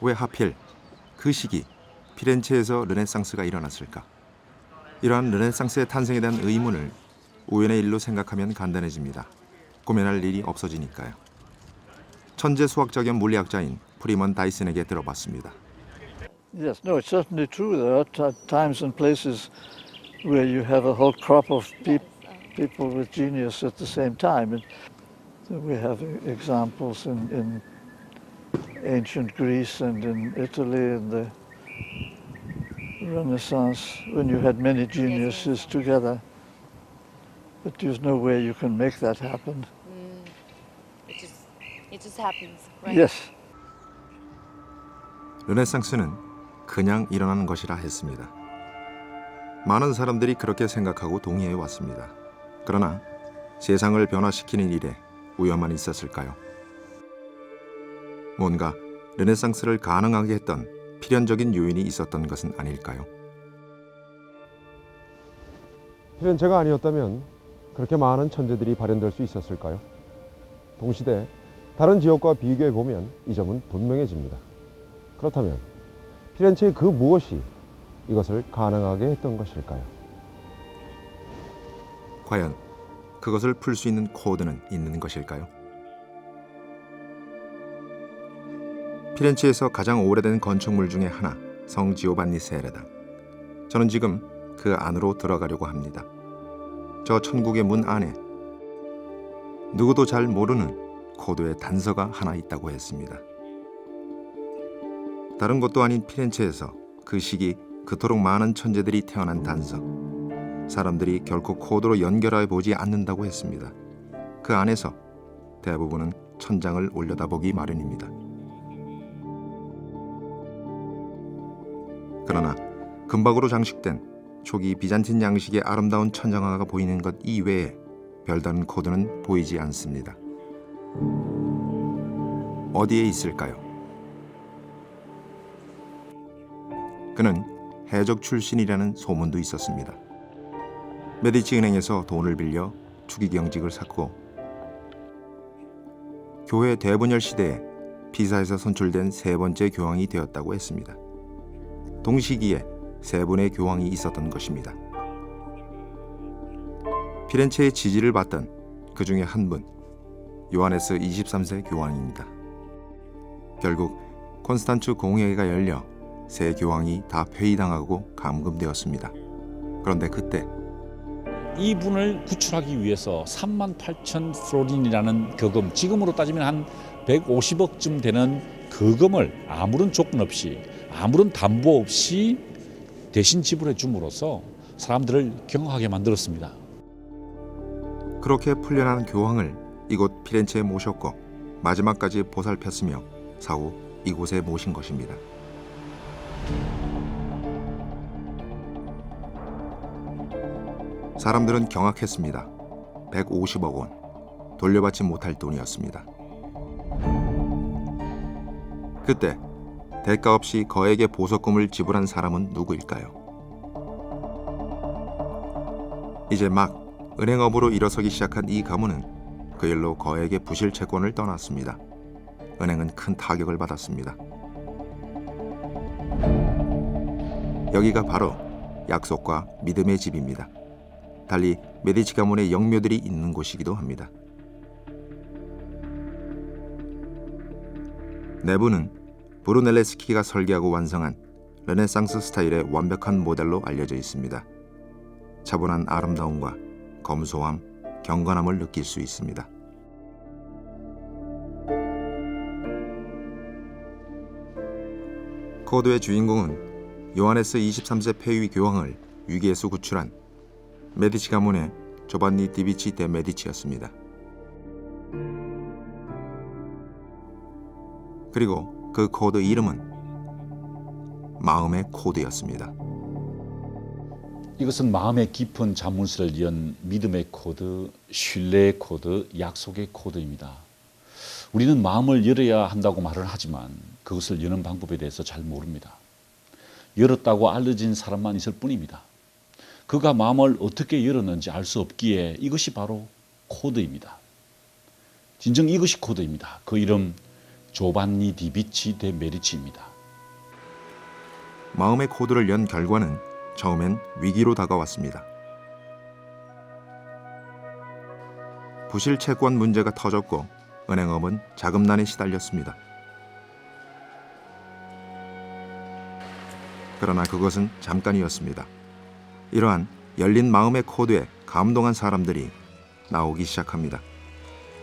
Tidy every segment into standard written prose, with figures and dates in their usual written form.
왜 하필 그 시기 피렌체에서 르네상스가 일어났을까? 이러한 르네상스의 탄생에 대한 의문을 우연의 일로 생각하면 간단해집니다. 고민할 일이 없어지니까요. 천재 수학자 겸 물리학자인 프리먼 다이슨에게 들어봤습니다. Yes, no, it's certainly true. There are times and places where you have a whole crop of people with genius at the same time. And so we have examples in ancient Greece and in Italy in the Renaissance when you had many geniuses together. But there's no way you can make that happen. It just happens, right? Yes. 르네상스는 그냥 일어나는 것이라 했습니다. 많은 사람들이 그렇게 생각하고 동의해 왔습니다. 그러나 세상을 변화시키는 일에 우연만 있었을까요? 뭔가 르네상스를 가능하게 했던 필연적인 요인이 있었던 것은 아닐까요? 피렌체가 아니었다면 그렇게 많은 천재들이 발현될 수 있었을까요? 동시대 다른 지역과 비교해 보면 이 점은 분명해집니다. 그렇다면 피렌체의 그 무엇이 이것을 가능하게 했던 것일까요? 과연 그것을 풀 수 있는 코드는 있는 것일까요? 피렌체에서 가장 오래된 건축물 중에 하나, 성 지오반니 세레당. 저는 지금 그 안으로 들어가려고 합니다. 저 천국의 문 안에 누구도 잘 모르는 코드의 단서가 하나 있다고 했습니다. 다른 곳도 아닌 피렌체에서 그 시기 그토록 많은 천재들이 태어난 단서, 사람들이 결코 코드로 연결해 보지 않는다고 했습니다. 그 안에서 대부분은 천장을 올려다보기 마련입니다. 그러나 금박으로 장식된 초기 비잔틴 양식의 아름다운 천장화가 보이는 것 이외에 별다른 코드는 보이지 않습니다. 어디에 있을까요? 그는 해적 출신이라는 소문도 있었습니다. 메디치 은행에서 돈을 빌려 추기경직을 샀고 교회 대분열 시대에 피사에서 선출된 세 번째 교황이 되었다고 했습니다. 동시기에 세 분의 교황이 있었던 것입니다. 피렌체의 지지를 받던 그 중에 한 분, 요하네스 23세 교황입니다. 결국 콘스탄츠 공회가 열려 세 교황이 다 폐위당하고 감금되었습니다. 그런데 그때 이분을 구출하기 위해서 38,000 플로린이라는 거금, 지금으로 따지면 한 150억쯤 되는 거금을 아무런 조건 없이, 아무런 담보 없이 대신 지불해 줌으로써 사람들을 경악하게 만들었습니다. 그렇게 풀려난 교황을 이곳 피렌체에 모셨고 마지막까지 보살폈으며 사후 이곳에 모신 것입니다. 사람들은 경악했습니다. 150억 원, 돌려받지 못할 돈이었습니다. 그때 대가 없이 거액의 보석금을 지불한 사람은 누구일까요? 이제 막 은행업으로 일어서기 시작한 이 가문은 그 일로 거액의 부실 채권을 떠났습니다. 은행은 큰 타격을 받았습니다. 여기가 바로 약속과 믿음의 집입니다. 달리 메디치 가문의 영묘들이 있는 곳이기도 합니다. 내부는 브루넬레스키가 설계하고 완성한 르네상스 스타일의 완벽한 모델로 알려져 있습니다. 차분한 아름다움과 검소함, 경건함을 느낄 수 있습니다. 코드의 주인공은 요하네스 23세 폐위 교황을 위기에서 구출한 메디치 가문의 조반니 디비치 데 메디치였습니다. 그리고 그 코드 이름은 마음의 코드였습니다. 이것은 마음의 깊은 자문실을 연 믿음의 코드, 신뢰의 코드, 약속의 코드입니다. 우리는 마음을 열어야 한다고 말을 하지만 그것을 여는 방법에 대해서 잘 모릅니다. 열었다고 알려진 사람만 있을 뿐입니다. 그가 마음을 어떻게 열었는지 알 수 없기에 이것이 바로 코드입니다. 진정 이것이 코드입니다. 그 이름 조반니 디비치 데 메디치입니다. 마음의 코드를 연 결과는 처음엔 위기로 다가왔습니다. 부실 채권 문제가 터졌고 은행업은 자금난에 시달렸습니다. 그러나 그것은 잠깐이었습니다. 이러한 열린 마음의 코드에 감동한 사람들이 나오기 시작합니다.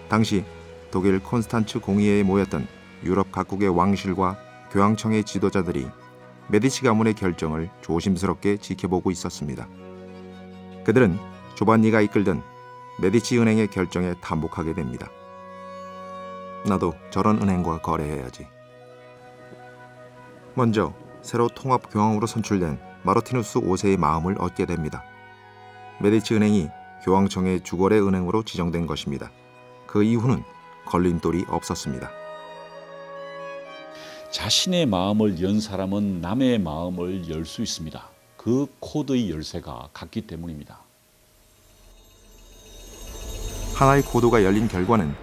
당시 독일 콘스탄츠 공의회에 모였던 유럽 각국의 왕실과 교황청의 지도자들이 메디치 가문의 결정을 조심스럽게 지켜보고 있었습니다. 그들은 조반니가 이끌던 메디치 은행의 결정에 탐복하게 됩니다. 나도 저런 은행과 거래해야지. 먼저 새로 통합교황으로 선출된 마르티누스 5세의 마음을 얻게 됩니다. 메디치 은행이 교황청의 주거래 은행으로 지정된 것입니다. 그 이후는 걸림돌이 없었습니다. 자신의 마음을 연 사람은 남의 마음을 열 수 있습니다. 그 코드의 열쇠가 같기 때문입니다. 하나의 코드가 열린 결과는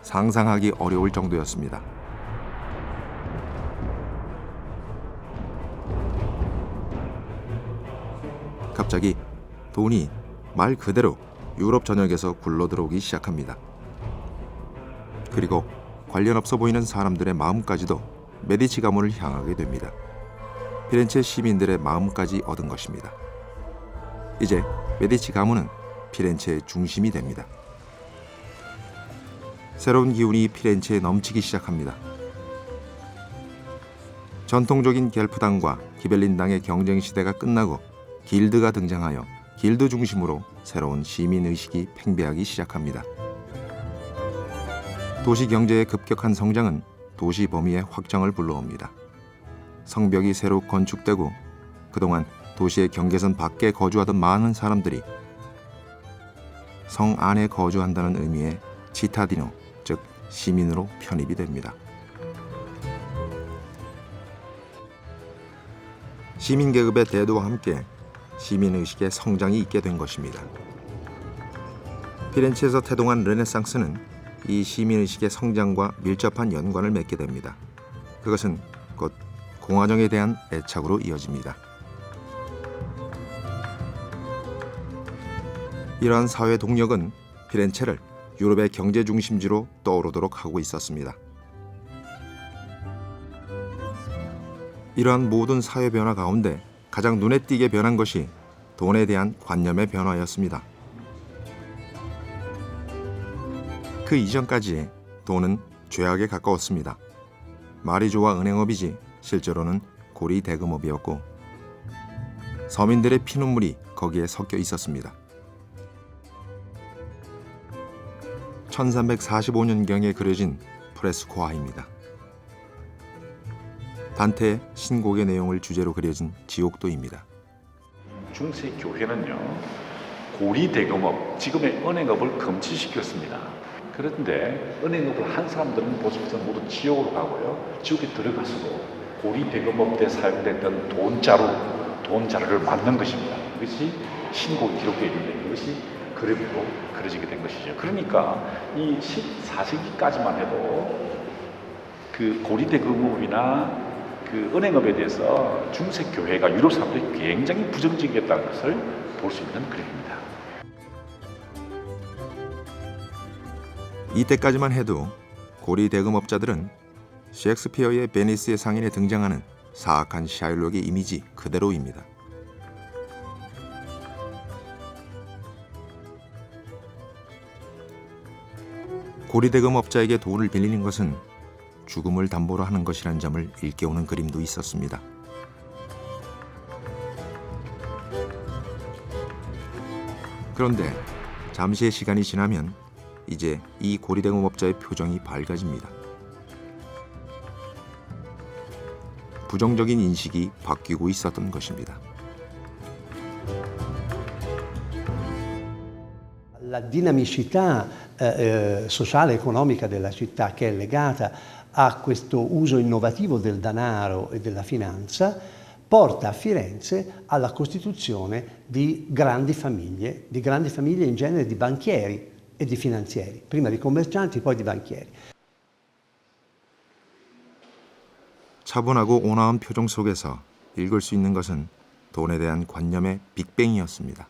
상상하기 어려울 정도였습니다. 갑자기 돈이 말 그대로 유럽 전역에서 굴러들어오기 시작합니다. 그리고 관련 없어 보이는 사람들의 마음까지도 메디치 가문을 향하게 됩니다. 피렌체 시민들의 마음까지 얻은 것입니다. 이제 메디치 가문은 피렌체의 중심이 됩니다. 새로운 기운이 피렌체에 넘치기 시작합니다. 전통적인 겔프당과 기벨린당의 경쟁 시대가 끝나고 길드가 등장하여 길드 중심으로 새로운 시민의식이 팽배하기 시작합니다. 도시 경제의 급격한 성장은 도시 범위의 확장을 불러옵니다. 성벽이 새로 건축되고 그동안 도시의 경계선 밖에 거주하던 많은 사람들이 성 안에 거주한다는 의미의 치타디노, 즉 시민으로 편입이 됩니다. 시민계급의 대도와 함께 시민의식의 성장이 있게 된 것입니다. 피렌체에서 태동한 르네상스는 이 시민의식의 성장과 밀접한 연관을 맺게 됩니다. 그것은 곧 공화정에 대한 애착으로 이어집니다. 이러한 사회 동력은 피렌체를 유럽의 경제 중심지로 떠오르도록 하고 있었습니다. 이러한 모든 사회 변화 가운데 가장 눈에 띄게 변한 것이 돈에 대한 관념의 변화였습니다. 그 이전까지 돈은 죄악에 가까웠습니다. 말이 좋아 은행업이지 실제로는 고리 대금업이었고 서민들의 피눈물이 거기에 섞여 있었습니다. 1345년경에 그려진 프레스코아입니다. 단테의 신곡의 내용을 주제로 그려진 지옥도입니다. 중세 교회는요, 고리 대금업, 지금의 은행업을 금지시켰습니다. 그런데 은행업을 한 사람들은 보수부터 모두 지옥으로 가고요. 지옥에 들어가서도 고리 대금업 때 사용됐던 돈자루를 만든 것입니다. 이것이 신곡이 기록되어 있는데 이것이 그림으로 그려지게 된 것이죠. 그러니까 이 14세기까지만 해도 그 고리 대금업이나 그 은행업에 대해서 중세 교회가 유럽 사람들이 굉장히 부정적이었다는 것을 볼 수 있는 그림입니다. 이때까지만 해도 고리 대금업자들은 셰익스피어의 베니스의 상인에 등장하는 사악한 샤일록의 이미지 그대로입니다. 고리 대금업자에게 돈을 빌리는 것은 죽음을 담보로 하는 것이라는 점을 일깨우는 그림도 있었습니다. 그런데 잠시의 시간이 지나면 이제 이 고리대금업자의 표정이 밝아집니다. 부정적인 인식이 바뀌고 있었던 것입니다. La dinamicità sociale e economica della città che è legata a questo uso innovativo del denaro e della finanza porta a Firenze alla costituzione di grandi famiglie in genere di banchieri e di finanzieri, prima di commercianti poi di banchieri. 차분하고 온화한 표정 속에서 읽을 수 있는 것은 돈에 대한 관념의 빅뱅이었습니다.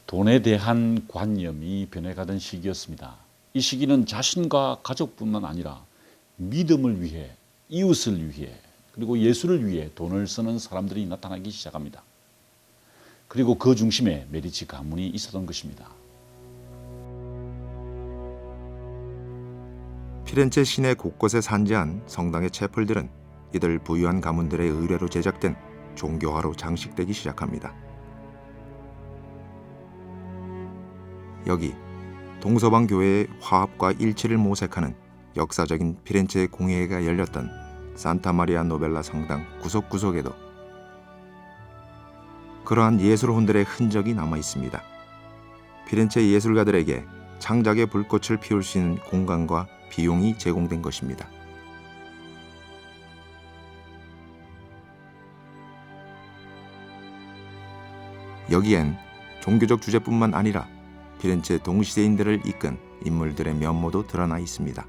돈에 대한 관념이 변해가던 시기였습니다. 이 시기는 자신과 가족뿐만 아니라 믿음을 위해, 이웃을 위해, 그리고 예수를 위해 돈을 쓰는 사람들이 나타나기 시작합니다. 그리고 그 중심에 메디치 가문이 있었던 것입니다. 피렌체 시내 곳곳에 산재한 성당의 채플들은 이들 부유한 가문들의 의뢰로 제작된 종교화로 장식되기 시작합니다. 여기 동서방 교회의 화합과 일치를 모색하는 역사적인 피렌체 공예회가 열렸던 산타 마리아 노벨라 성당 구석구석에도 그러한 예술혼들의 흔적이 남아 있습니다. 피렌체 예술가들에게 창작의 불꽃을 피울 수 있는 공간과 비용이 제공된 것입니다. 여기엔 종교적 주제뿐만 아니라 피렌체 동시대인들을 이끈 인물들의 면모도 드러나 있습니다.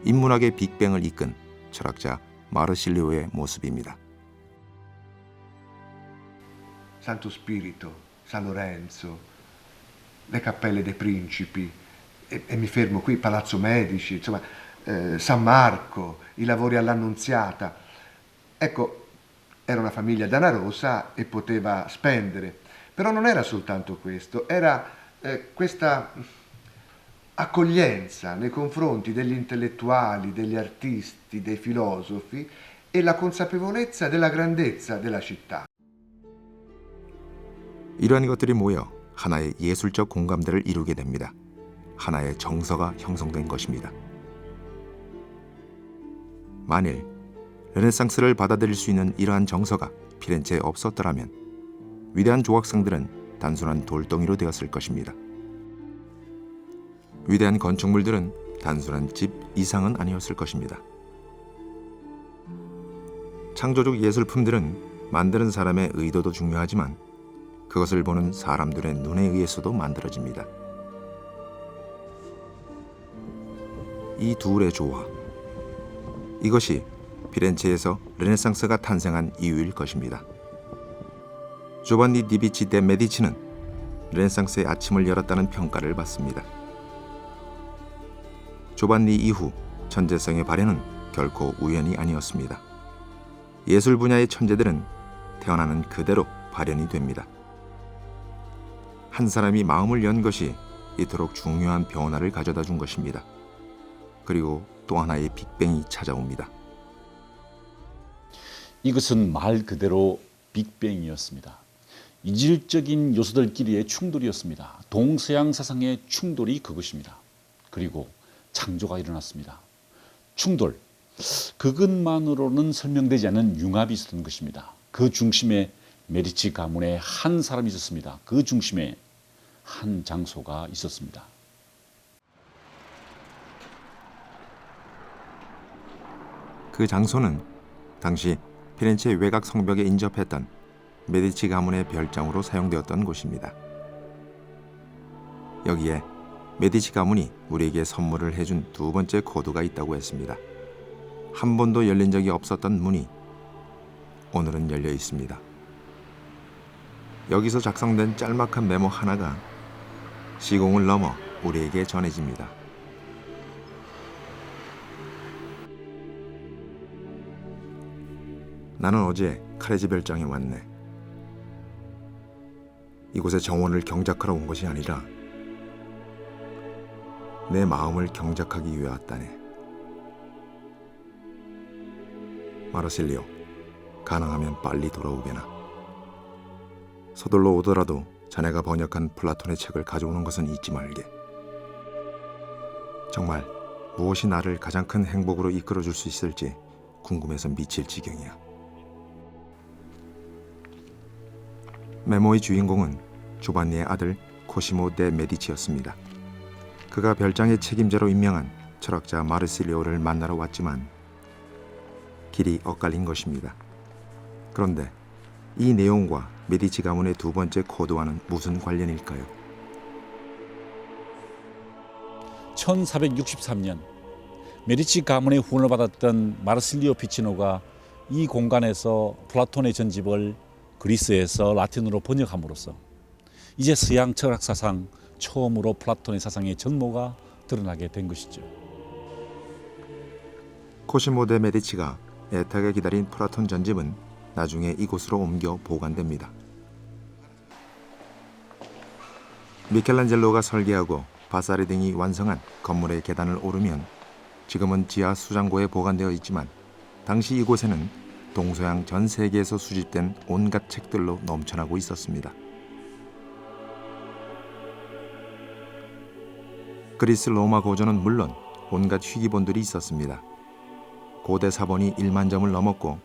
인문학의 빅뱅을 이끈 철학자 마르실리오의 모습입니다. Santo Spirito, San Lorenzo, le Cappelle dei Principi, e mi fermo qui, Palazzo Medici, insomma, San Marco, i lavori all'Annunziata. Ecco, era una famiglia danarosa e poteva spendere, però non era soltanto questo, era questa accoglienza nei confronti degli intellettuali, degli artisti, dei filosofi e la consapevolezza della grandezza della città. 이러한 것들이 모여 하나의 예술적 공감대를 이루게 됩니다. 하나의 정서가 형성된 것입니다. 만일 르네상스를 받아들일 수 있는 이러한 정서가 피렌체에 없었더라면 위대한 조각상들은 단순한 돌덩이로 되었을 것입니다. 위대한 건축물들은 단순한 집 이상은 아니었을 것입니다. 창조적 예술품들은 만드는 사람의 의도도 중요하지만 그것을 보는 사람들의 눈에 의해서도 만들어집니다. 이 둘의 조화, 이것이 피렌체에서 르네상스가 탄생한 이유일 것입니다. 조반니 디비치 데 메디치는 르네상스의 아침을 열었다는 평가를 받습니다. 조반니 이후 천재성의 발현은 결코 우연이 아니었습니다. 예술 분야의 천재들은 태어나는 그대로 발현이 됩니다. 한 사람이 마음을 연 것이 이토록 중요한 변화를 가져다 준 것입니다. 그리고 또 하나의 빅뱅이 찾아옵니다. 이것은 말 그대로 빅뱅이었습니다. 이질적인 요소들끼리의 충돌이었습니다. 동서양 사상의 충돌이 그것입니다. 그리고 창조가 일어났습니다. 충돌, 그것만으로는 설명되지 않는 융합이 있었던 것입니다. 그 중심에 메디치 가문의 한 사람이 있었습니다. 그 중심에 한 장소가 있었습니다. 그 장소는 당시 피렌체 외곽 성벽에 인접했던 메디치 가문의 별장으로 사용되었던 곳입니다. 여기에 메디치 가문이 우리에게 선물을 해준 두 번째 코드가 있다고 했습니다. 한 번도 열린 적이 없었던 문이 오늘은 열려 있습니다. 여기서 작성된 짤막한 메모 하나가 시공을 넘어 우리에게 전해집니다. 나는 어제 카레지 별장에 왔네. 이곳에 정원을 경작하러 온 것이 아니라 내 마음을 경작하기 위해 왔다네. 마르실리오, 가능하면 빨리 돌아오게나. 서둘러 오더라도 자네가 번역한 플라톤의 책을 가져오는 것은 잊지 말게. 정말 무엇이 나를 가장 큰 행복으로 이끌어줄 수 있을지 궁금해서 미칠 지경이야. 메모의 주인공은 조반니의 아들 코시모 데 메디치였습니다. 그가 별장의 책임자로 임명한 철학자 마르실리오를 만나러 왔지만 길이 엇갈린 것입니다. 그런데 이 내용과 메디치 가문의 두 번째 코드와는 무슨 관련일까요? 1463년 메디치 가문의 후원을 받았던 마르실리오 피치노가 이 공간에서 플라톤의 전집을 그리스에서 라틴어로 번역함으로써 이제 서양 철학 사상 처음으로 플라톤의 사상의 전모가 드러나게 된 것이죠. 코시모 데 메디치가 애타게 기다린 플라톤 전집은 나중에 이곳으로 옮겨 보관됩니다. 미켈란젤로가 설계하고 바사리 등이 완성한 건물의 계단을 오르면 지금은 지하 수장고에 보관되어 있지만 당시 이곳에는 동서양 전 세계에서 수집된 온갖 책들로 넘쳐나고 있었습니다. 그리스 로마 고전은 물론 온갖 희귀본들이 있었습니다. 고대 사본이 1만 점을 넘었고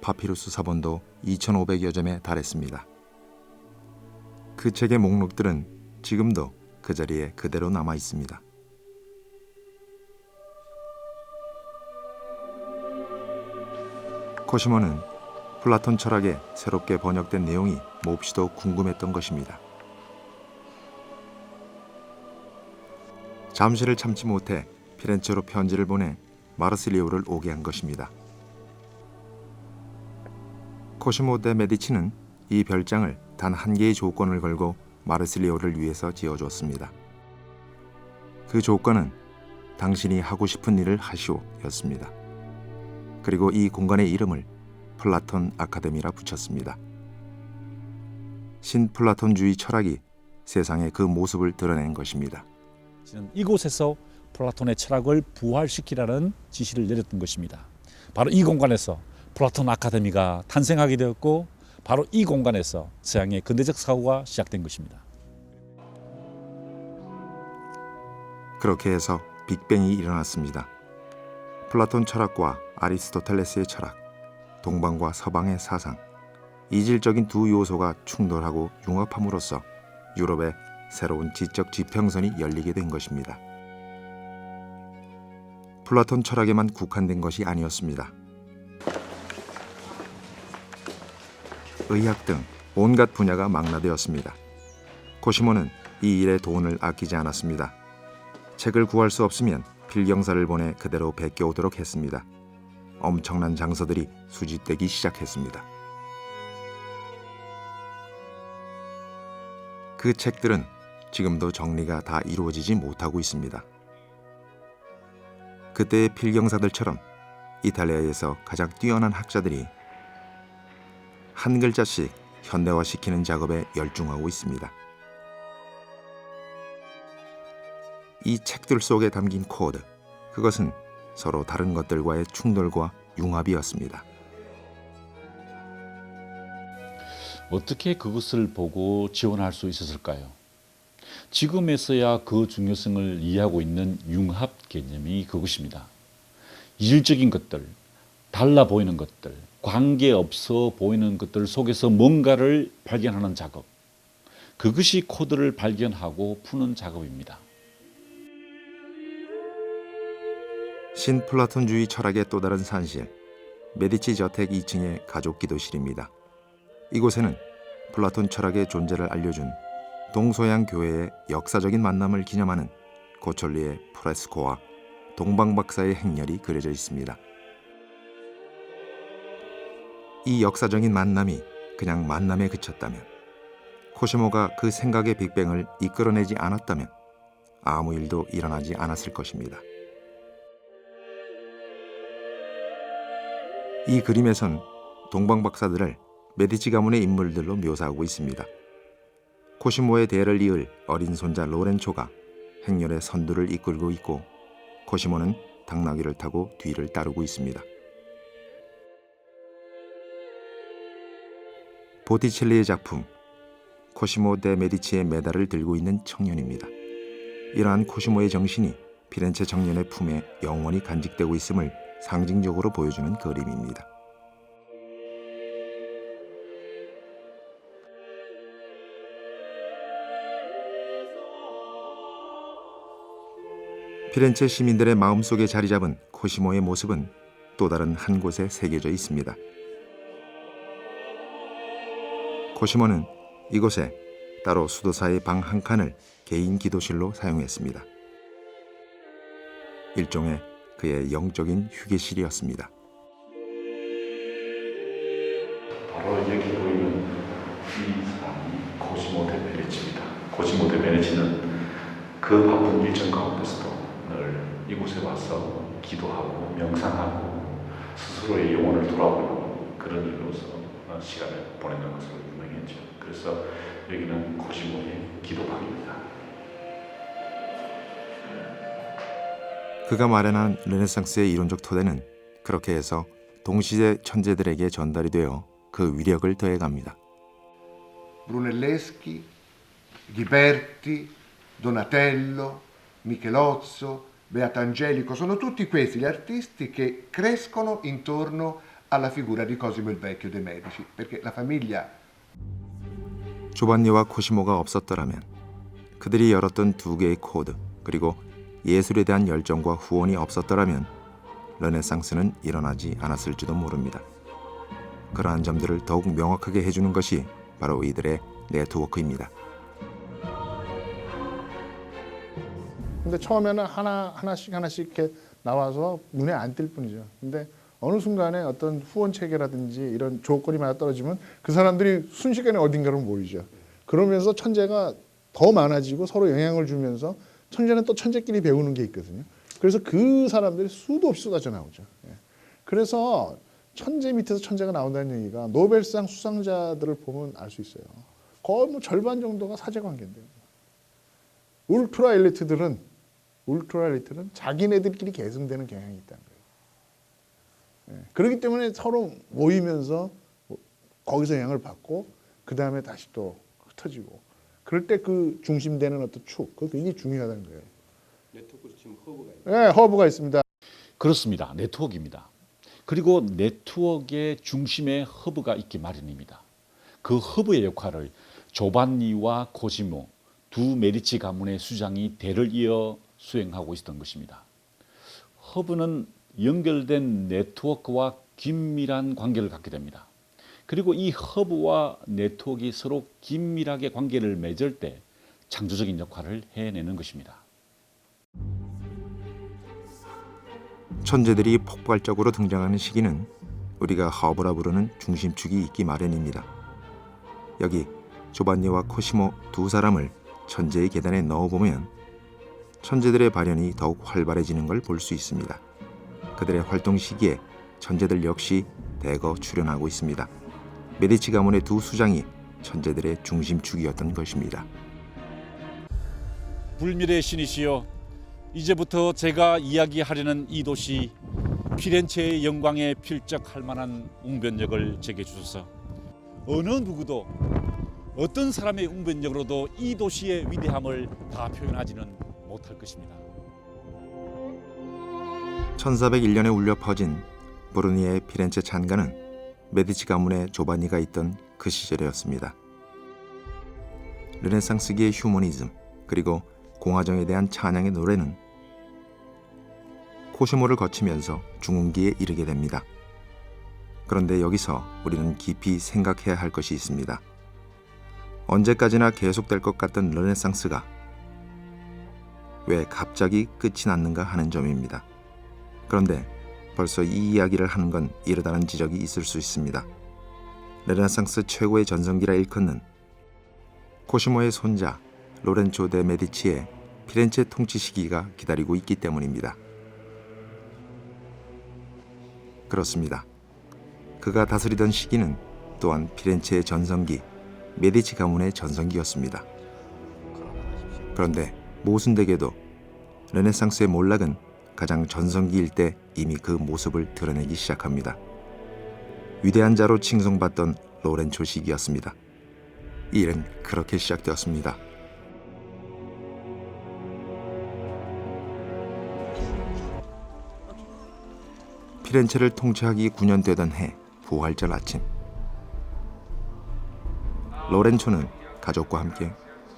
파피루스 사본도 2,500여 점에 달했습니다. 그 책의 목록들은 지금도 그 자리에 그대로 남아 있습니다. 코시모는 플라톤 철학에 새롭게 번역된 내용이 몹시도 궁금했던 것입니다. 잠시를 참지 못해 피렌체로 편지를 보내 마르실리오를 오게 한 것입니다. 코시모 데 메디치는 이 별장을 단 한 개의 조건을 걸고 마르실리오를 위해서 지어줬습니다. 그 조건은 당신이 하고 싶은 일을 하시오였습니다. 그리고 이 공간의 이름을 플라톤 아카데미라 붙였습니다. 신플라톤주의 철학이 세상에 그 모습을 드러낸 것입니다. 이곳에서 플라톤의 철학을 부활시키라는 지시를 내렸던 것입니다. 바로 이 공간에서 플라톤 아카데미가 탄생하게 되었고 바로 이 공간에서 서양의 근대적 사고가 시작된 것입니다. 그렇게 해서 빅뱅이 일어났습니다. 플라톤 철학과 아리스토텔레스의 철학, 동방과 서방의 사상, 이질적인 두 요소가 충돌하고 융합함으로써 유럽의 새로운 지적 지평선이 열리게 된 것입니다. 플라톤 철학에만 국한된 것이 아니었습니다. 의학 등 온갖 분야가 망라되었습니다. 코시모는 이 일에 돈을 아끼지 않았습니다. 책을 구할 수 없으면 필경사를 보내 그대로 베껴오도록 했습니다. 엄청난 장서들이 수집되기 시작했습니다. 그 책들은 지금도 정리가 다 이루어지지 못하고 있습니다. 그때의 필경사들처럼 이탈리아에서 가장 뛰어난 학자들이 한 글자씩 현대화시키는 작업에 열중하고 있습니다. 이 책들 속에 담긴 코드, 그것은 서로 다른 것들과의 충돌과 융합이었습니다. 어떻게 그것을 보고 지원할 수 있었을까요? 지금에서야 그 중요성을 이해하고 있는 융합 개념이 그것입니다. 이질적인 것들, 달라 보이는 것들, 관계없어 보이는 것들 속에서 뭔가를 발견하는 작업, 그것이 코드를 발견하고 푸는 작업입니다. 신플라톤주의 철학의 또 다른 산실, 메디치 저택 2층의 가족 기도실입니다. 이곳에는 플라톤 철학의 존재를 알려준 동서양 교회의 역사적인 만남을 기념하는 고철리의 프레스코와 동방박사의 행렬이 그려져 있습니다. 이 역사적인 만남이 그냥 만남에 그쳤다면, 코시모가 그 생각의 빅뱅을 이끌어내지 않았다면 아무 일도 일어나지 않았을 것입니다. 이 그림에선 동방박사들을 메디치 가문의 인물들로 묘사하고 있습니다. 코시모의 대를 이을 어린 손자 로렌초가 행렬의 선두를 이끌고 있고 코시모는 당나귀를 타고 뒤를 따르고 있습니다. 보티첼리의 작품, 코시모 데 메디치의 메달을 들고 있는 청년입니다. 이러한 코시모의 정신이 피렌체 청년의 품에 영원히 간직되고 있음을 상징적으로 보여주는 그림입니다. 피렌체 시민들의 마음속에 자리 잡은 코시모의 모습은 또 다른 한 곳에 새겨져 있습니다. 코시모는 이곳에 따로 수도사의 방 한 칸을 개인 기도실로 사용했습니다. 일종의 그의 영적인 휴게실이었습니다. 바로 여기 보이는 이 사람이 코시모 데 메디치입니다. 코시모 데 메디치는 그 바쁜 일정 가운데서도 늘 이곳에 와서 기도하고 명상하고 스스로의 영혼을 돌아보는 그런 일로서 시간을 보내는 것으로 유명했죠. 그래서 여기는 코시모의 기도방입니다. 그가 마련한 르네상스의 이론적 토대는 그렇게 해서 동시대 천재들에게 전달이 되어 그 위력을 더해갑니다. Brunelleschi, Ghiberti, Donatello, Michelozzo, Beatangelico, sono tutti questi gli artisti che crescono intorno alla figura di Cosimo il Vecchio de' Medici, perché la famiglia 조반니와 코시모가 없었더라면 그들이 열었던 두 개의 코드 그리고 예술에 대한 열정과 후원이 없었더라면 르네상스는 일어나지 않았을지도 모릅니다. 그러한 점들을 더욱 명확하게 해주는 것이 바로 이들의 네트워크입니다. 근데 처음에는 하나씩 이렇게 나와서 눈에 안 띌 뿐이죠. 근데 어느 순간에 어떤 후원 체계라든지 이런 조건이 맞아 떨어지면 그 사람들이 순식간에 어딘가로 모이죠. 그러면서 천재가 더 많아지고 서로 영향을 주면서 천재는 또 천재끼리 배우는 게 있거든요. 그래서 그 사람들이 수도 없이 쏟아져 나오죠. 그래서 천재 밑에서 천재가 나온다는 얘기가 노벨상 수상자들을 보면 알 수 있어요. 거의 뭐 절반 정도가 사제관계인데요. 울트라 엘리트들은 자기네들끼리 계승되는 경향이 있다는 거예요. 그렇기 때문에 서로 모이면서 거기서 영향을 받고 그 다음에 다시 또 흩어지고 그럴 때 그 중심되는 어떤 축, 그거 굉장히 중요하다는 거예요. 네트워크로 치면 허브가 있습니다. 네, 허브가 있습니다. 그렇습니다. 네트워크입니다. 그리고 네트워크의 중심에 허브가 있기 마련입니다. 그 허브의 역할을 조반니와 코시모 두 메디치 가문의 수장이 대를 이어 수행하고 있었던 것입니다. 허브는 연결된 네트워크와 긴밀한 관계를 갖게 됩니다. 그리고 이 허브와 네트워크가 서로 긴밀하게 관계를 맺을 때 창조적인 역할을 해내는 것입니다. 천재들이 폭발적으로 등장하는 시기는 우리가 허브라 부르는 중심축이 있기 마련입니다. 여기 조반니와 코시모 두 사람을 천재의 계단에 넣어보면 천재들의 발현이 더욱 활발해지는 걸 볼 수 있습니다. 그들의 활동 시기에 천재들 역시 대거 출연하고 있습니다. 메디치 가문의 두 수장이 천재들의 중심축이었던 것입니다. 불멸의 신이시여, 이제부터 제가 이야기하려는 이 도시 피렌체의 영광에 필적할 만한 웅변력을 제게 주소서. 어느 누구도 어떤 사람의 웅변력으로도 이 도시의 위대함을 다 표현하지는 못할 것입니다. 1401년에 울려 퍼진 브루니의 피렌체 찬가는 메디치 가문의 조바니가 있던 그 시절이었습니다. 르네상스기의 휴머니즘 그리고 공화정에 대한 찬양의 노래는 코시모를 거치면서 중흥기에 이르게 됩니다. 그런데 여기서 우리는 깊이 생각해야 할 것이 있습니다. 언제까지나 계속될 것 같던 르네상스가 왜 갑자기 끝이 났는가 하는 점입니다. 그런데 벌써 이 이야기를 하는 건 이르다는 지적이 있을 수 있습니다. 르네상스 최고의 전성기라 일컫는 코시모의 손자 로렌조 데 메디치의 피렌체 통치 시기가 기다리고 있기 때문입니다. 그렇습니다. 그가 다스리던 시기는 또한 피렌체의 전성기, 메디치 가문의 전성기였습니다. 그런데 모순되게도 르네상스의 몰락은 가장 전성기일 때 이미 그 모습을 드러내기 시작합니다. 위대한 자로 칭송받던 로렌초 시기였습니다. 이 일은 그렇게 시작되었습니다. 피렌체를 통치하기 9년 되던 해 부활절 아침, 로렌초는 가족과 함께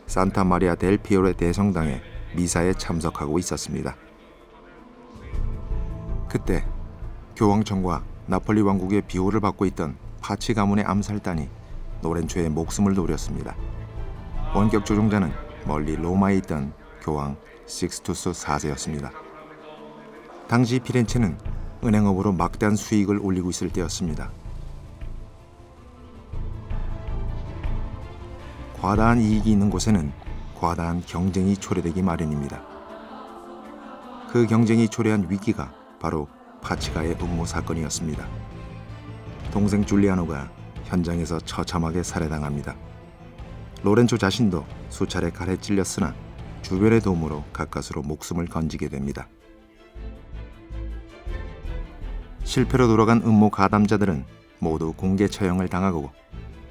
산타 마리아 델 피오레 대성당의 미사에 참석하고 있었습니다. 그때 교황청과 나폴리 왕국의 비호를 받고 있던 파치 가문의 암살단이 로렌초의 목숨을 노렸습니다. 원격 조종자는 멀리 로마에 있던 교황 식스투스 4세였습니다. 당시 피렌체는 은행업으로 막대한 수익을 올리고 있을 때였습니다. 과다한 이익이 있는 곳에는 과다한 경쟁이 초래되기 마련입니다. 그 경쟁이 초래한 위기가 바로 파치가의 음모 사건이었습니다. 동생 줄리아노가 현장에서 처참하게 살해당합니다. 로렌조 자신도 수차례 칼에 찔렸으나 주변의 도움으로 가까스로 목숨을 건지게 됩니다. 실패로 돌아간 음모 가담자들은 모두 공개 처형을 당하고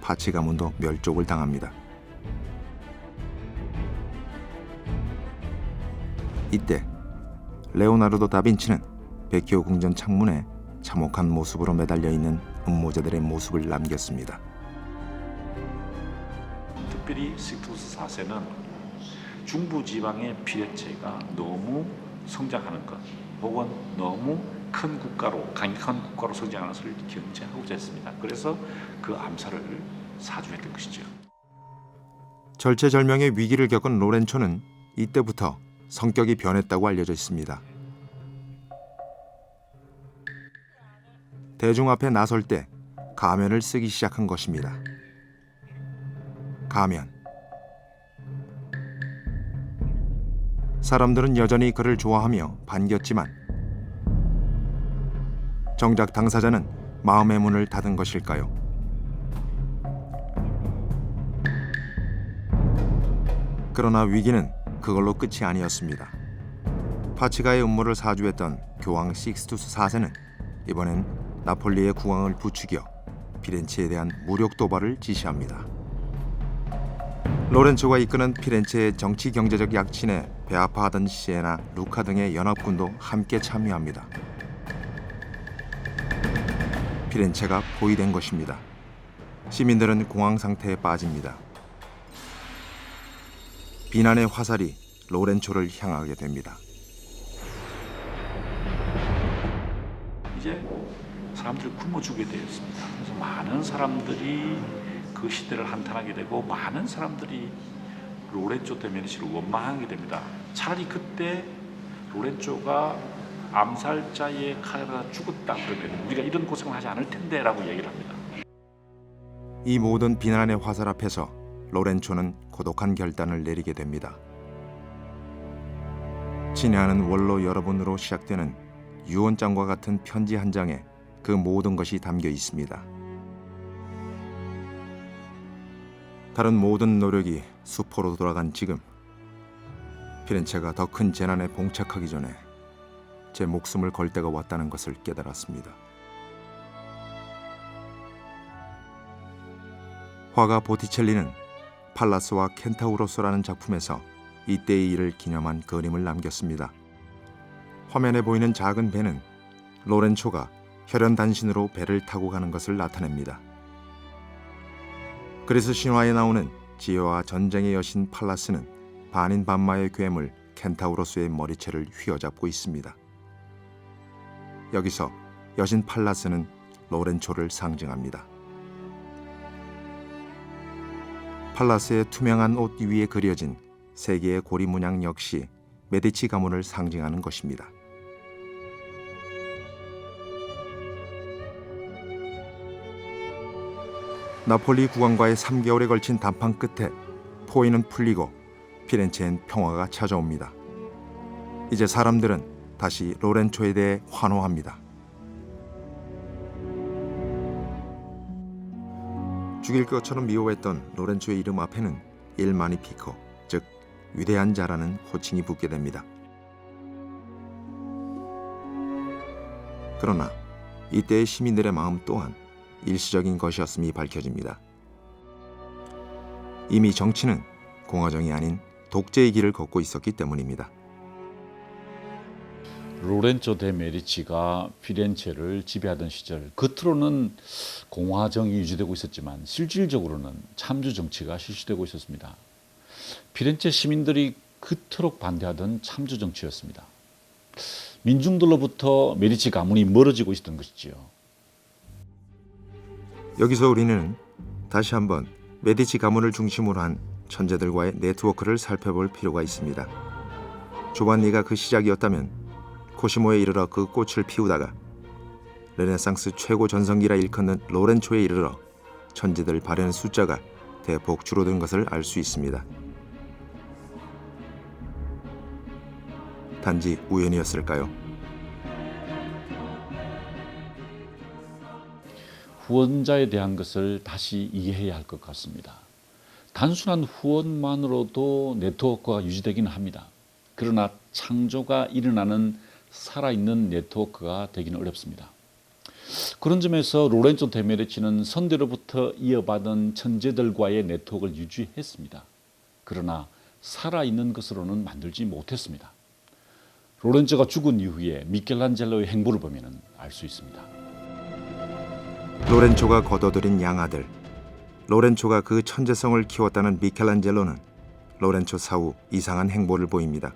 파치 가문도 멸족을 당합니다. 이때 레오나르도 다빈치는 베키오 궁전 창문에 참혹한 모습으로 매달려 있는 음모자들의 모습을 남겼습니다. 특별히 식스투스 4세는 중부지방의 피레체가 너무 성장하는 것 혹은 너무 큰 국가로 강력한 국가로 성장하는 것을 견제하고자 했습니다. 그래서 그 암살을 사주했던 것이죠. 절체절명의 위기를 겪은 로렌초는 이때부터 성격이 변했다고 알려져 있습니다. 대중 앞에 나설 때 가면을 쓰기 시작한 것입니다. 가면. 사람들은 여전히 그를 좋아하며 반겼지만 정작 당사자는 마음의 문을 닫은 것일까요? 그러나 위기는 그걸로 끝이 아니었습니다. 파치가의 음모를 사주했던 교황 식스투스 4세는 이번엔 나폴리의 국왕을 부추겨 피렌체에 대한 무력 도발을 지시합니다. 로렌초가 이끄는 피렌체의 정치 경제적 약진에 배아파하던 시에나 루카 등의 연합군도 함께 참여합니다. 피렌체가 포위된 것입니다. 시민들은 공황 상태에 빠집니다. 비난의 화살이 로렌초를 향하게 됩니다. 이제 사람들이 굶어 죽게 되었습니다. 그래서 많은 사람들이 그 시대를 한탄하게 되고 많은 사람들이 로렌조 데 메디치를 원망하게 됩니다. 차라리 그때 로렌조가 암살자의 칼에 죽었다 그러면 우리가 이런 고생을 하지 않을 텐데 라고 얘기를 합니다. 이 모든 비난의 화살 앞에서 로렌초는 고독한 결단을 내리게 됩니다. 친애하는 원로 여러분으로 시작되는 유언장과 같은 편지 한 장에 그 모든 것이 담겨 있습니다. 다른 모든 노력이 수포로 돌아간 지금, 피렌체가 더 큰 재난에 봉착하기 전에 제 목숨을 걸 때가 왔다는 것을 깨달았습니다. 화가 보티첼리는 팔라스와 켄타우로스라는 작품에서 이때의 일을 기념한 그림을 남겼습니다. 화면에 보이는 작은 배는 로렌초가 혈연단신으로 배를 타고 가는 것을 나타냅니다. 그리스 신화에 나오는 지혜와 전쟁의 여신 팔라스는 반인반마의 괴물 켄타우로스의 머리채를 휘어잡고 있습니다. 여기서 여신 팔라스는 로렌초를 상징합니다. 팔라스의 투명한 옷 위에 그려진 세 개의 고리 문양 역시 메디치 가문을 상징하는 것입니다. 나폴리 국왕과의 3개월에 걸친談判 끝에 포위는 풀리고 피렌체엔 평화가 찾아옵니다. 이제 사람들은 다시 로렌초에 대해 환호합니다. 죽일 것처럼 미워했던 로렌초의 이름 앞에는 Il Magnifico, 즉 위대한 자라는 호칭이 붙게 됩니다. 그러나 이때의 시민들의 마음 또한 일시적인 것이었음이 밝혀집니다. 이미 정치는 공화정이 아닌 독재의 길을 걷고 있었기 때문입니다. 로렌조 데 메디치가 피렌체를 지배하던 시절, 겉으로는 공화정이 유지되고 있었지만 실질적으로는 참주 정치가 실시되고 있었습니다. 피렌체 시민들이 그토록 반대하던 참주 정치였습니다. 민중들로부터 메디치 가문이 멀어지고 있었던 것이지요. 여기서 우리는 다시 한번 메디치 가문을 중심으로 한 천재들과의 네트워크를 살펴볼 필요가 있습니다. 조반니가 그 시작이었다면 코시모에 이르러 그 꽃을 피우다가 르네상스 최고 전성기라 일컫는 로렌초에 이르러 천재들 발현의 숫자가 대폭 줄어든 것을 알 수 있습니다. 단지 우연이었을까요? 후원자에 대한 것을 다시 이해해야 할 것 같습니다. 단순한 후원만으로도 네트워크가 유지되기는 합니다. 그러나 창조가 일어나는 살아있는 네트워크가 되기는 어렵습니다. 그런 점에서 로렌조 데 메디치는 선대로부터 이어받은 천재들과의 네트워크를 유지했습니다. 그러나 살아있는 것으로는 만들지 못했습니다. 로렌조가 죽은 이후에 미켈란젤로의 행보를 보면 알 수 있습니다. 로렌초가 거둬들인 양아들, 로렌초가 그 천재성을 키웠다는 미켈란젤로는 로렌초 사후 이상한 행보를 보입니다.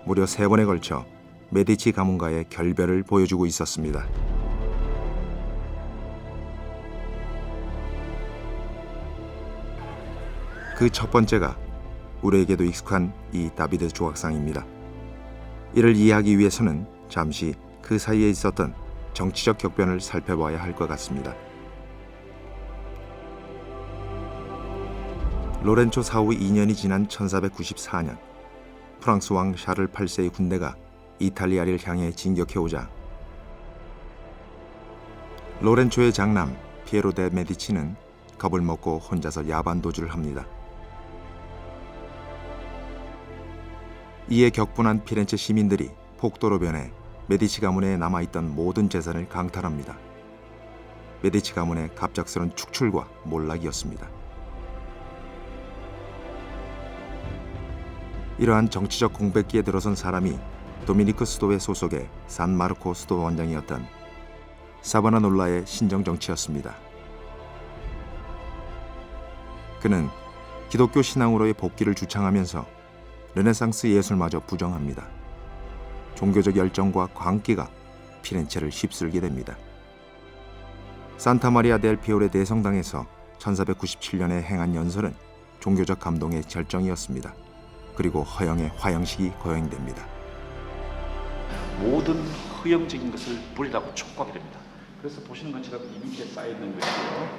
무려 3번에 걸쳐 메디치 가문과의 결별을 보여주고 있었습니다. 그 첫 번째가 우리에게도 익숙한 이 다비드 조각상입니다. 이를 이해하기 위해서는 잠시 그 사이에 있었던 정치적 격변을 살펴봐야 할 것 같습니다. 로렌초 사후 2년이 지난 1494년 프랑스 왕 샤를 8세의 군대가 이탈리아를 향해 진격해오자 로렌초의 장남 피에로 데 메디치는 겁을 먹고 혼자서 야반 도주를 합니다. 이에 격분한 피렌체 시민들이 폭도로 변해 메디치 가문에 남아있던 모든 재산을 강탈합니다. 메디치 가문의 갑작스런 축출과 몰락이었습니다. 이러한 정치적 공백기에 들어선 사람이 도미니크 수도회 소속의 산마르코 수도 원장이었던 사바나놀라의 신정정치였습니다. 그는 기독교 신앙으로의 복귀를 주창하면서 르네상스 예술마저 부정합니다. 종교적 열정과 광기가 피렌체를 휩쓸게 됩니다. 산타마리아 델 피오레 대성당에서 1497년에 행한 연설은 종교적 감동의 절정이었습니다. 그리고 허영의 화영식이 거행됩니다. 모든 허영적인 것을 버리라고 촉구하게 됩니다. 그래서 보시는 것처럼 이 밑에 쌓여있는 것이요,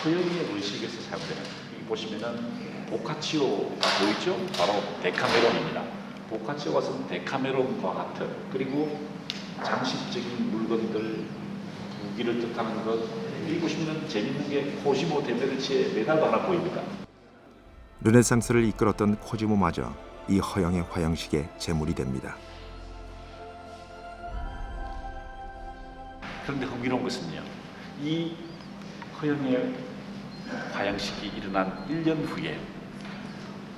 허영의 의식에서 사용되는, 여기 보시면은 보카치오가 보이죠? 바로 데카메론입니다. 보카치오가 쓴 데카메론과 같은, 그리고 장식적인 물건들, 무기를 뜻하는 것, 여기 보시면 재밌는 게 코시모 데 메디치의 메달도 하나 보입니다. 르네상스를 이끌었던 코지모마저 이 허영의 화영식의 제물이 됩니다. 그런데 흥미로운 것은요, 이 허영의 화영식이 일어난 1년 후에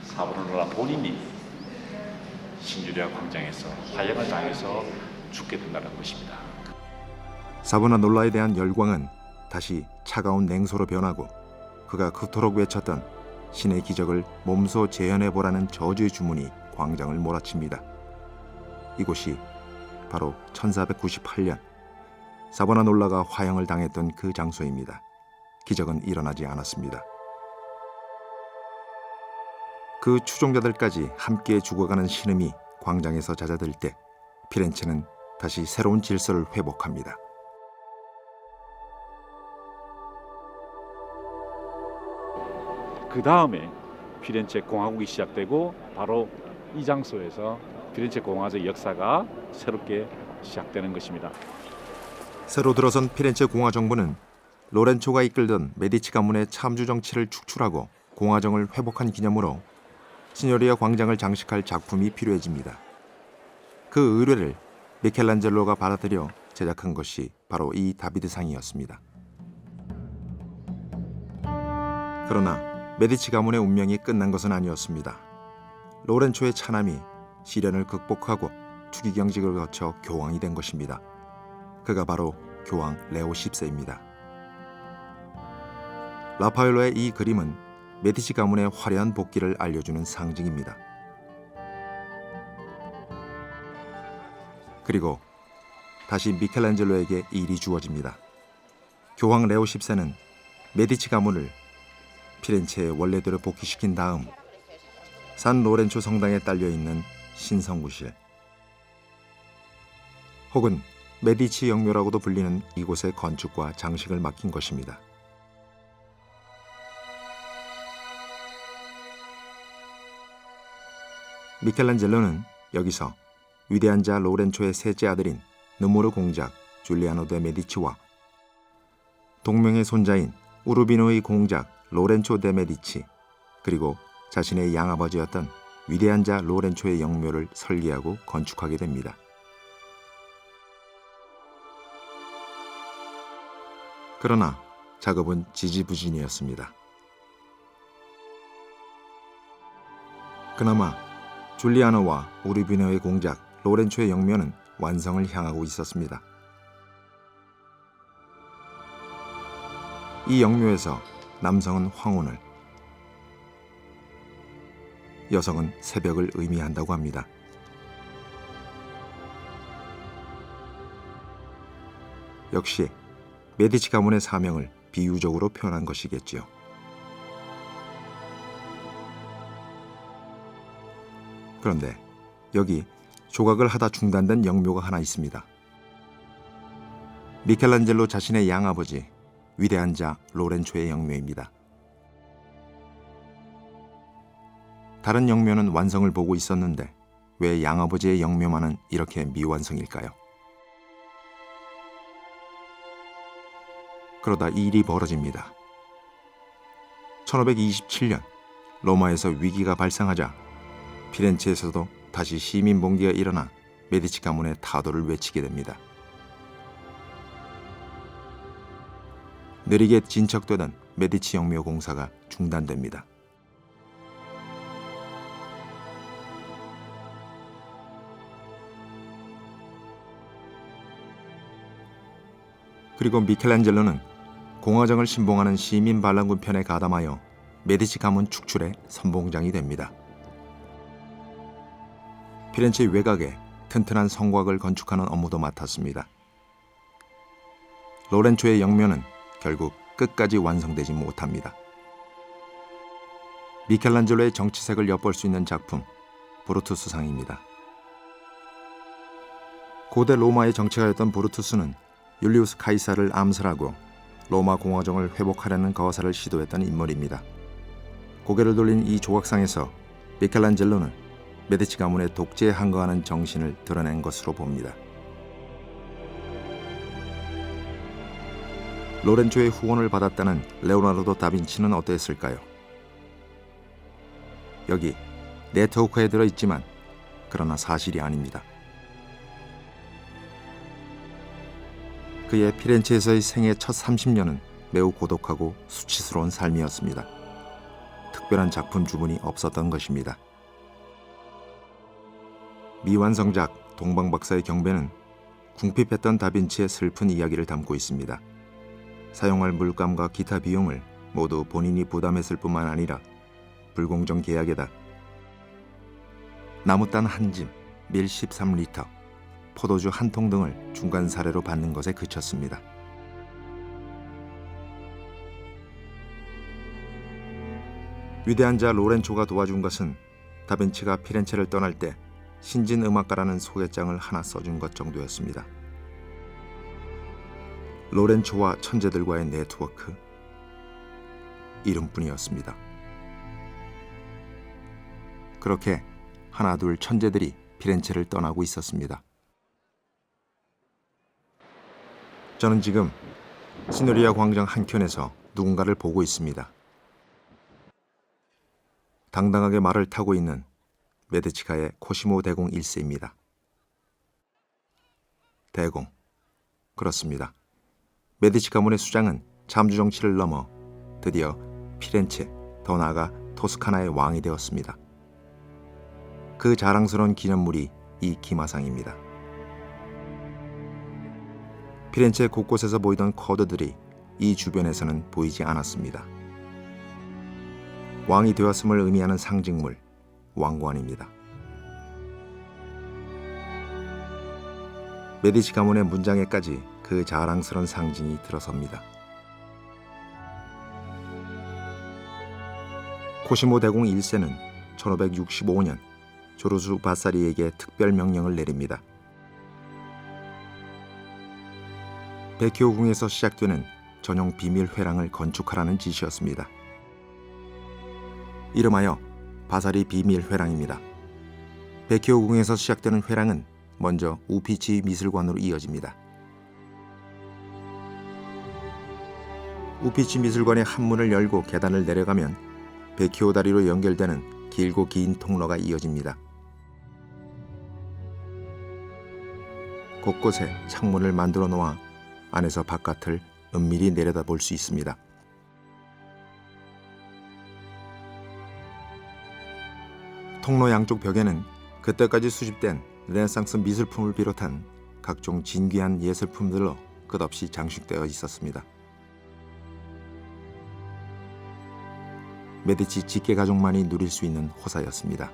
사바나놀라 본인이 신주리아 광장에서 화영을 당해서 죽게 된다는 것입니다. 사바나놀라에 대한 열광은 다시 차가운 냉소로 변하고 그가 그토록 외쳤던 신의 기적을 몸소 재현해보라는 저주의 주문이 광장을 몰아칩니다. 이곳이 바로 1498년 사바나놀라가 화형을 당했던 그 장소입니다. 기적은 일어나지 않았습니다. 그 추종자들까지 함께 죽어가는 신음이 광장에서 잦아들 때 피렌체는 다시 새로운 질서를 회복합니다. 그 다음에 피렌체 공화국이 시작되고 바로 이 장소에서 피렌체 공화국의 역사가 새롭게 시작되는 것입니다. 새로 들어선 피렌체 공화 정부는 로렌초가 이끌던 메디치 가문의 참주 정치를 축출하고 공화정을 회복한 기념으로 시뇨리아 광장을 장식할 작품이 필요해집니다. 그 의뢰를 미켈란젤로가 받아들여 제작한 것이 바로 이 다비드상이었습니다. 그러나 메디치 가문의 운명이 끝난 것은 아니었습니다. 로렌초의 차남이 시련을 극복하고 추기경직을 거쳐 교황이 된 것입니다. 그가 바로 교황 레오 10세입니다. 라파엘로의 이 그림은 메디치 가문의 화려한 복귀를 알려주는 상징입니다. 그리고 다시 미켈란젤로에게 일이 주어집니다. 교황 레오 10세는 메디치 가문을 피렌체의 원래대로 복귀시킨 다음 산 로렌초 성당에 딸려있는 신성구실, 혹은 메디치 영묘라고도 불리는 이곳의 건축과 장식을 맡긴 것입니다. 미켈란젤로는 여기서 위대한 자 로렌초의 셋째 아들인 느모르 공작 줄리아노 데 메디치와 동명의 손자인 우르비노의 공작 로렌초 데 메디치, 그리고 자신의 양아버지였던 위대한 자 로렌초의 영묘를 설계하고 건축하게 됩니다. 그러나 작업은 지지부진이었습니다. 그나마 줄리아노와 우르비노의 공작 로렌초의 영묘는 완성을 향하고 있었습니다. 이 영묘에서 남성은 황혼을, 여성은 새벽을 의미한다고 합니다. 역시 메디치 가문의 사명을 비유적으로 표현한 것이겠지요. 그런데 여기 조각을 하다 중단된 영묘가 하나 있습니다. 미켈란젤로 자신의 양아버지 위대한 자 로렌초의 영묘입니다. 다른 영묘는 완성을 보고 있었는데 왜 양아버지의 영묘만은 이렇게 미완성일까요? 그러다 일이 벌어집니다. 1527년 로마에서 위기가 발생하자 피렌체에서도 다시 시민 봉기가 일어나 메디치 가문의 타도를 외치게 됩니다. 느리게 진척되던 메디치 영묘 공사가 중단됩니다. 그리고 미켈란젤로는 공화정을 신봉하는 시민 반란군 편에 가담하여 메디치 가문 축출의 선봉장이 됩니다. 피렌체 외곽에 튼튼한 성곽을 건축하는 업무도 맡았습니다. 로렌초의 영묘는 결국 끝까지 완성되지 못합니다. 미켈란젤로의 정치색을 엿볼 수 있는 작품 브루투스상입니다. 고대 로마의 정치가였던 브루투스는 율리우스 카이사를 암살하고 로마 공화정을 회복하려는 거사를 시도했던 인물입니다. 고개를 돌린 이 조각상에서 미켈란젤로는 메디치 가문의 독재에 항거하는 정신을 드러낸 것으로 봅니다. 로렌초의 후원을 받았다는 레오나르도 다빈치는 어땠을까요? 여기 네트워크에 들어있지만 그러나 사실이 아닙니다. 그의 피렌체에서의 생애 첫 30년은 매우 고독하고 수치스러운 삶이었습니다. 특별한 작품 주문이 없었던 것입니다. 미완성작 동방박사의 경배는 궁핍했던 다빈치의 슬픈 이야기를 담고 있습니다. 사용할 물감과 기타 비용을 모두 본인이 부담했을 뿐만 아니라 불공정 계약에다 나무단 한 짐, 밀 13리터, 포도주 한 통 등을 중간 사례로 받는 것에 그쳤습니다. 위대한 자 로렌초가 도와준 것은 다빈치가 피렌체를 떠날 때 신진 음악가라는 소개장을 하나 써준 것 정도였습니다. 로렌초와 천재들과의 네트워크, 이름뿐이었습니다. 그렇게 하나둘 천재들이 피렌체를 떠나고 있었습니다. 저는 지금 시노리아 광장 한켠에서 누군가를 보고 있습니다. 당당하게 말을 타고 있는 메디치가의 코시모 대공 1세입니다. 대공, 그렇습니다. 메디치 가문의 수장은 잠주 정치를 넘어 드디어 피렌체, 더 나아가 토스카나의 왕이 되었습니다. 그 자랑스러운 기념물이 이 기마상입니다. 피렌체 곳곳에서 보이던 쿼드들이 이 주변에서는 보이지 않았습니다. 왕이 되었음을 의미하는 상징물, 왕관입니다. 메디치 가문의 문장에까지 그 자랑스러운 상징이 들어섭니다. 코시모 대공 1세는 1565년 조르주 바사리에게 특별 명령을 내립니다. 백효궁에서 시작되는 전용 비밀 회랑을 건축하라는 지시였습니다. 이름하여 바사리 비밀 회랑입니다. 백효궁에서 시작되는 회랑은 먼저 우피치 미술관으로 이어집니다. 우피치 미술관의 한 문을 열고 계단을 내려가면 백효 다리로 연결되는 길고 긴 통로가 이어집니다. 곳곳에 창문을 만들어 놓아 안에서 바깥을 은밀히 내려다볼 수 있습니다. 통로 양쪽 벽에는 그때까지 수집된 르네상스 미술품을 비롯한 각종 진귀한 예술품들로 끝없이 장식되어 있었습니다. 메디치 직계 가족만이 누릴 수 있는 호사였습니다.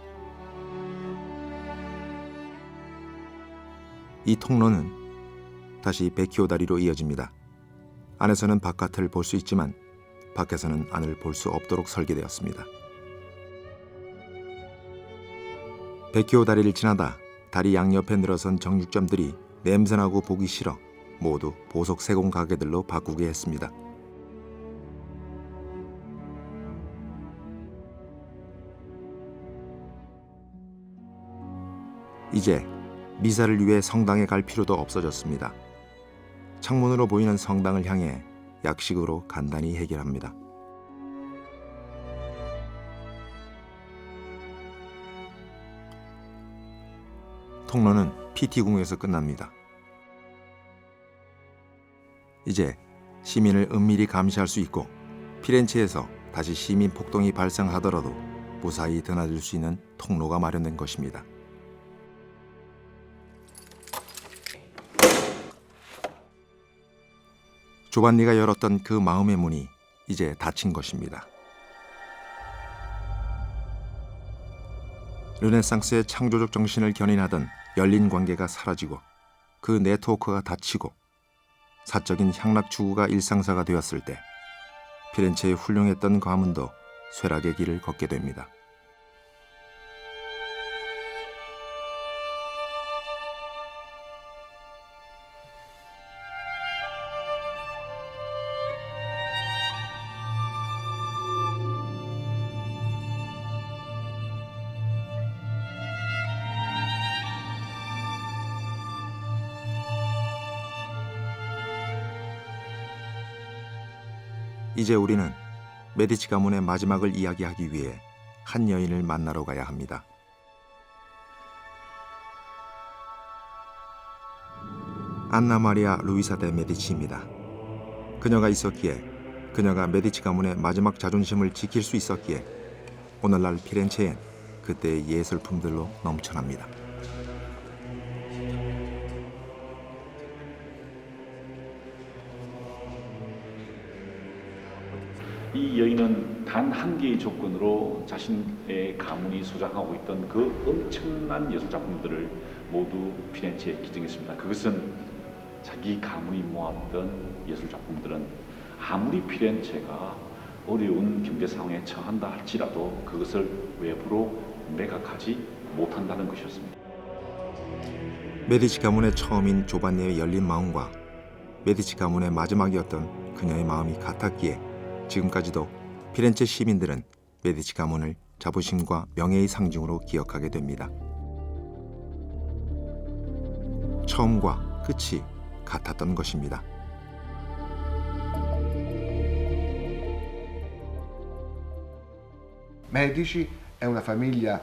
이 통로는 다시 베키오 다리로 이어집니다. 안에서는 바깥을 볼 수 있지만 밖에서는 안을 볼 수 없도록 설계되었습니다. 베키오 다리를 지나다 다리 양옆에 늘어선 정육점들이 냄새나고 보기 싫어 모두 보석 세공 가게들로 바꾸게 했습니다. 이제 미사를 위해 성당에 갈 필요도 없어졌습니다. 창문으로 보이는 성당을 향해 약식으로 간단히 해결합니다. 통로는 PT궁에서 끝납니다. 이제 시민을 은밀히 감시할 수 있고 피렌체에서 다시 시민 폭동이 발생하더라도 무사히 드나들 수 있는 통로가 마련된 것입니다. 조반니가 열었던 그 마음의 문이 이제 닫힌 것입니다. 르네상스의 창조적 정신을 견인하던 열린 관계가 사라지고 그 네트워크가 닫히고 사적인 향락 추구가 일상사가 되었을 때 피렌체의 훌륭했던 가문도 쇠락의 길을 걷게 됩니다. 이제 우리는 메디치 가문의 마지막을 이야기하기 위해 한 여인을 만나러 가야 합니다. 안나 마리아 루이사 데 메디치입니다. 그녀가 있었기에, 그녀가 메디치 가문의 마지막 자존심을 지킬 수 있었기에 오늘날 피렌체엔 그때의 예술품들로 넘쳐납니다. 이 여인은 단 한 개의 조건으로 자신의 가문이 소장하고 있던 그 엄청난 예술 작품들을 모두 피렌체에 기증했습니다. 그것은 자기 가문이 모았던 예술 작품들은 아무리 피렌체가 어려운 경제 상황에 처한다 할지라도 그것을 외부로 매각하지 못한다는 것이었습니다. 메디치 가문의 처음인 조반니의 열린 마음과 메디치 가문의 마지막이었던 그녀의 마음이 같았기에 지금까지도 피렌체 시민들은 메디치 가문을 자부심과 명예의 상징으로 기억하게 됩니다. 처음과 끝이 같았던 것입니다. Medici è una famiglia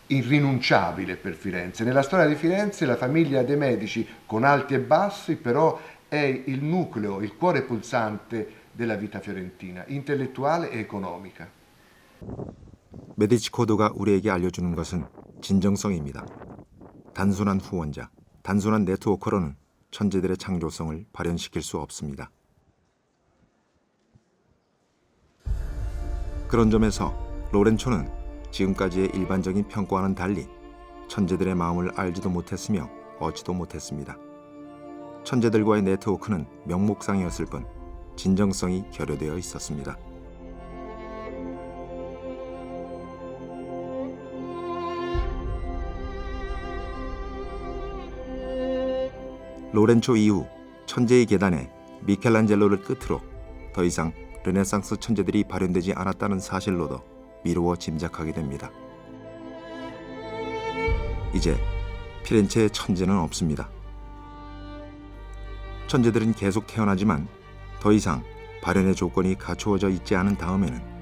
irrinunciabile per Firenze. Nella storia di Firenze la famiglia de' Medici, con alti e bassi, però è il nucleo, il cuore pulsante della vita fiorentina, intellettuale e economica. 메디치 코드가 우리에게 알려주는 것은 진정성입니다. 단순한 후원자, 단순한 네트워커로는 천재들의 창조성을 발현시킬 수 없습니다. 그런 점에서 로렌초는 지금까지의 일반적인 평가와는 달리 천재들의 마음을 알지도 못했으며 얻지도 못했습니다. 천재들과의 네트워크는 명목상이었을 뿐 진정성이 결여되어 있었습니다. 로렌초 이후 천재의 계단에 미켈란젤로를 끝으로 더 이상 르네상스 천재들이 발현되지 않았다는 사실로도 미루어 짐작하게 됩니다. 이제 피렌체에 천재는 없습니다. 천재들은 계속 태어나지만 더 이상 발현의 조건이 갖추어져 있지 않은 다음에는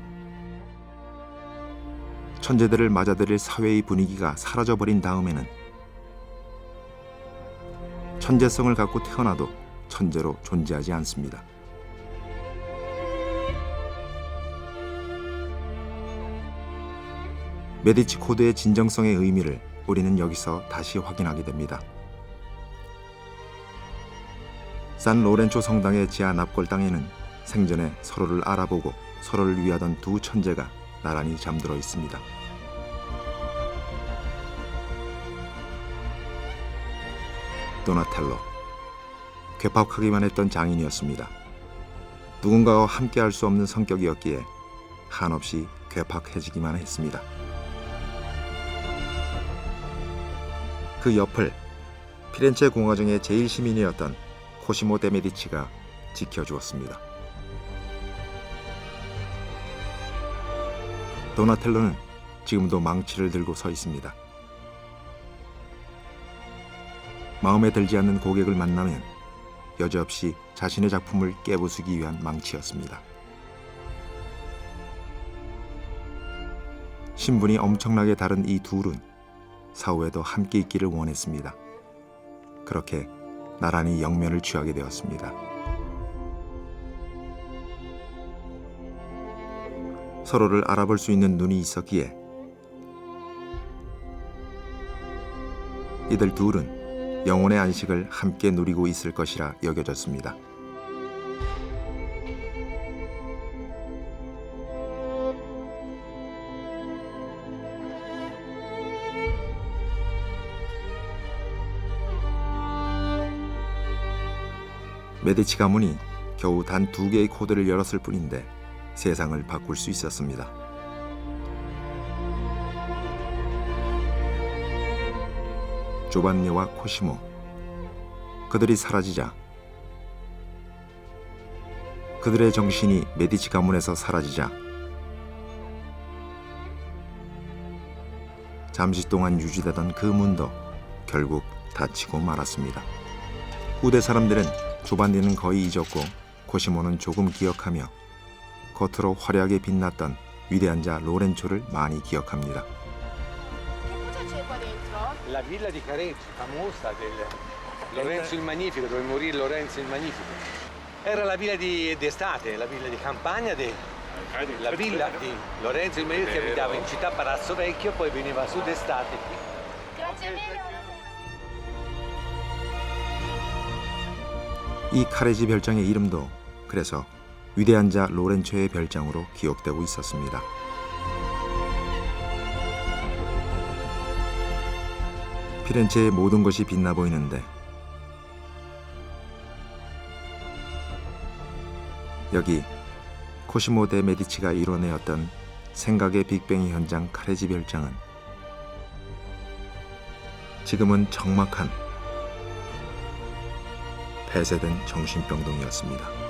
천재들을 맞아들일 사회의 분위기가 사라져버린 다음에는 천재성을 갖고 태어나도 천재로 존재하지 않습니다. 메디치 코드의 진정성의 의미를 우리는 여기서 다시 확인하게 됩니다. 산 로렌초 성당의 지하 납골당에는 생전에 서로를 알아보고 서로를 위하던 두 천재가 나란히 잠들어 있습니다. 도나텔로, 괴팍하기만 했던 장인이었습니다. 누군가와 함께할 수 없는 성격이었기에 한없이 괴팍해지기만 했습니다. 그 옆을 피렌체 공화정의 제일 시민이었던 코시모 데 메디치가 지켜주었습니다. 도나텔로는 지금도 망치를 들고 서 있습니다. 마음에 들지 않는 고객을 만나면 여지없이 자신의 작품을 깨부수기 위한 망치였습니다. 신분이 엄청나게 다른 이 둘은 사후에도 함께 있기를 원했습니다. 그렇게 나란히 영면을 취하게 되었습니다. 서로를 알아볼 수 있는 눈이 있었기에 이들 둘은 영혼의 안식을 함께 누리고 있을 것이라 여겨졌습니다. 메디치 가문이 겨우 단 2개의 코드를 열었을 뿐인데 세상을 바꿀 수 있었습니다. 조반니와 코시모, 그들이 사라지자 그들의 정신이 메디치 가문에서 사라지자 잠시 동안 유지되던 그 문도 결국 닫히고 말았습니다. 후대 사람들은 조반니는 거의 잊었고 코시모는 조금 기억하며 겉으로 화려하게 빛났던 위대한 자 로렌초를 많이 기억합니다. La villa di Careggi, famosa del Lorenzo il Magnifico, dove morì Lorenzo il Magnifico. Era la villa d'estate, la villa di campagna, la villa di Lorenzo il Magnifico che abitava in città Palazzo Vecchio, poi veniva su d'estate qui. Grazie mille. 이 카레지 별장의 이름도 그래서 위대한 자 로렌초의 별장으로 기억되고 있었습니다. 피렌체의 모든 것이 빛나 보이는데 여기 코시모 데 메디치가 이뤄내었던 생각의 빅뱅 현장 카레지 별장은 지금은 적막한 폐쇄된 정신병동이었습니다.